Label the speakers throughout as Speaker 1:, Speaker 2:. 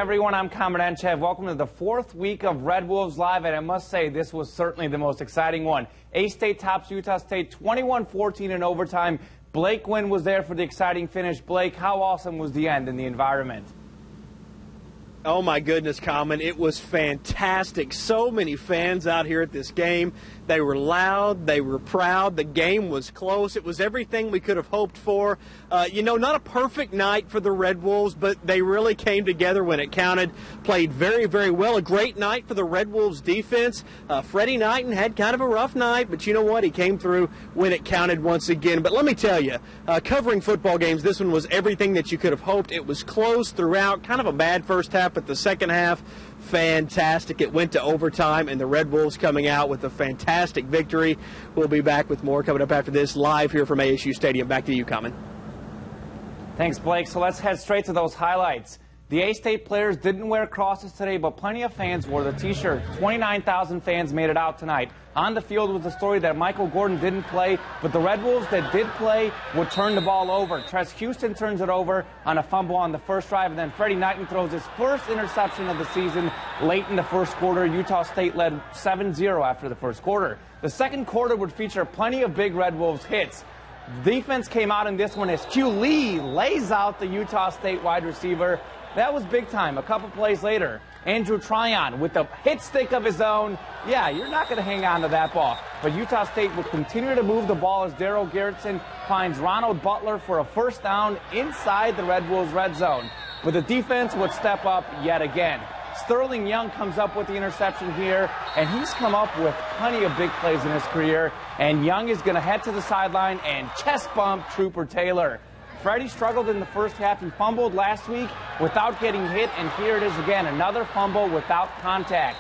Speaker 1: everyone. I'm Kamen Entchev. Welcome to the fourth week of Red Wolves Live, and I must say this was certainly the most exciting one. A-State tops Utah State 21-14 in overtime. Blake Wynn was there for the exciting finish. Blake, how awesome was the end in the environment?
Speaker 2: Oh my goodness, Kamen, it was fantastic. So many fans out here at this game. They were loud, they were proud, the game was close. It was everything we could have hoped for. Not a perfect night for the Red Wolves, but they really came together when it counted. Played very, very well. A great night for the Red Wolves defense. Freddie Knighton had kind of a rough night, but you know what? He came through when it counted once again. But let me tell you, covering football games, this one was everything that you could have hoped. It was close throughout, kind of a bad first half, but the second half, fantastic. It went to overtime, and the Red Wolves coming out with a fantastic victory. We'll be back with more coming up after this, live here from ASU Stadium. Back to you, Kamen.
Speaker 1: Thanks, Blake. So let's head straight to those highlights. The A-State players didn't wear crosses today, but plenty of fans wore the T-shirt. 29,000 fans made it out tonight. On the field was the story that Michael Gordon didn't play, but the Red Wolves that did play would turn the ball over. Tress Houston turns it over on a fumble on the first drive, and then Freddie Knighton throws his first interception of the season late in the first quarter. Utah State led 7-0 after the first quarter. The second quarter would feature plenty of big Red Wolves hits. Defense came out in this one as Q Lee lays out the Utah State wide receiver. That was big time. A couple plays later, Andrew Tryon with a hit stick of his own. Yeah, you're not going to hang on to that ball. But Utah State will continue to move the ball as Daryl Garrettson finds Ronald Butler for a first down inside the Red Wolves red zone. But the defense would step up yet again. Sterling Young comes up with the interception here, and he's come up with plenty of big plays in his career. And Young is going to head to the sideline and chest bump Trooper Taylor. Freddie struggled in the first half. He fumbled last week without getting hit, and here it is again, another fumble without contact.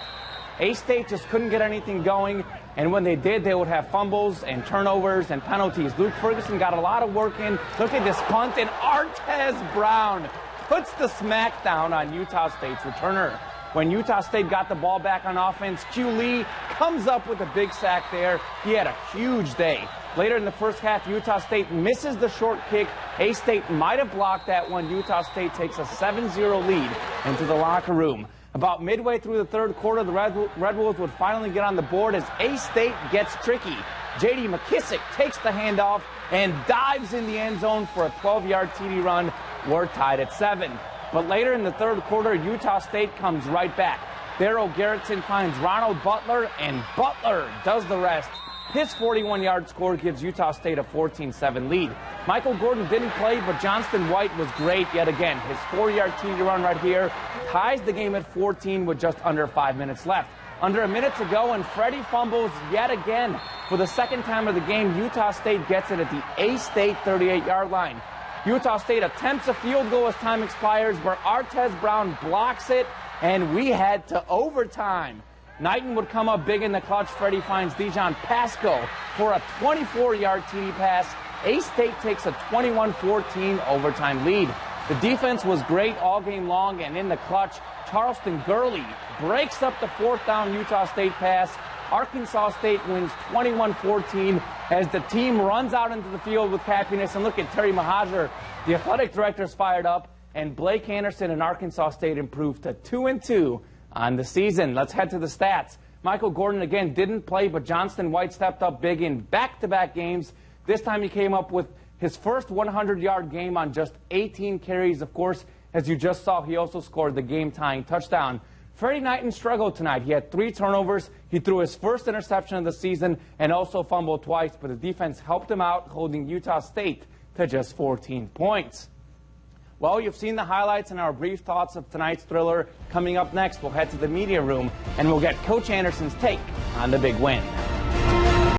Speaker 1: A-State just couldn't get anything going, and when they did, they would have fumbles and turnovers and penalties. Luke Ferguson got a lot of work in. Look at this punt, and Entchev Brown puts the smackdown on Utah State's returner. When Utah State got the ball back on offense, Q Lee comes up with a big sack there. He had a huge day. Later in the first half, Utah State misses the short kick. A-State might have blocked that one. Utah State takes a 7-0 lead into the locker room. About midway through the third quarter, the Red Wolves would finally get on the board as A-State gets tricky. J.D. McKissick takes the handoff and dives in the end zone for a 12-yard TD run. We're tied at 7. But later in the third quarter, Utah State comes right back. Daryl Garrettson finds Ronald Butler, and Butler does the rest. His 41-yard score gives Utah State a 14-7 lead. Michael Gordon didn't play, but Johnston White was great yet again. His 4-yard TD run right here ties the game at 14 with just under 5 minutes left. Under a minute to go, and Freddie fumbles yet again. For the second time of the game, Utah State gets it at the A-State 38-yard line. Utah State attempts a field goal as time expires, but Entchev Brown blocks it, and we head to overtime. Knighton would come up big in the clutch. Freddie finds Dijon Pasco for a 24-yard TD pass. A-State takes a 21-14 overtime lead. The defense was great all game long, and in the clutch, Charleston Gurley breaks up the fourth down Utah State pass. Arkansas State wins 21-14 as the team runs out into the field with happiness. And look at Terry Mahajer, the athletic director, is fired up, and Blake Anderson and Arkansas State improved to 2-2 on the season. Let's head to the stats. Michael Gordon again didn't play, but Johnston White stepped up big in back-to-back games. This time he came up with his first 100-yard game on just 18 carries. Of course, as you just saw, he also scored the game-tying touchdown. Freddie Knighton struggled tonight. He had 3 turnovers. He threw his first interception of the season and also fumbled twice, but the defense helped him out, holding Utah State to just 14 points. Well, you've seen the highlights and our brief thoughts of tonight's thriller. Coming up next, we'll head to the media room and we'll get Coach Anderson's take on the big win.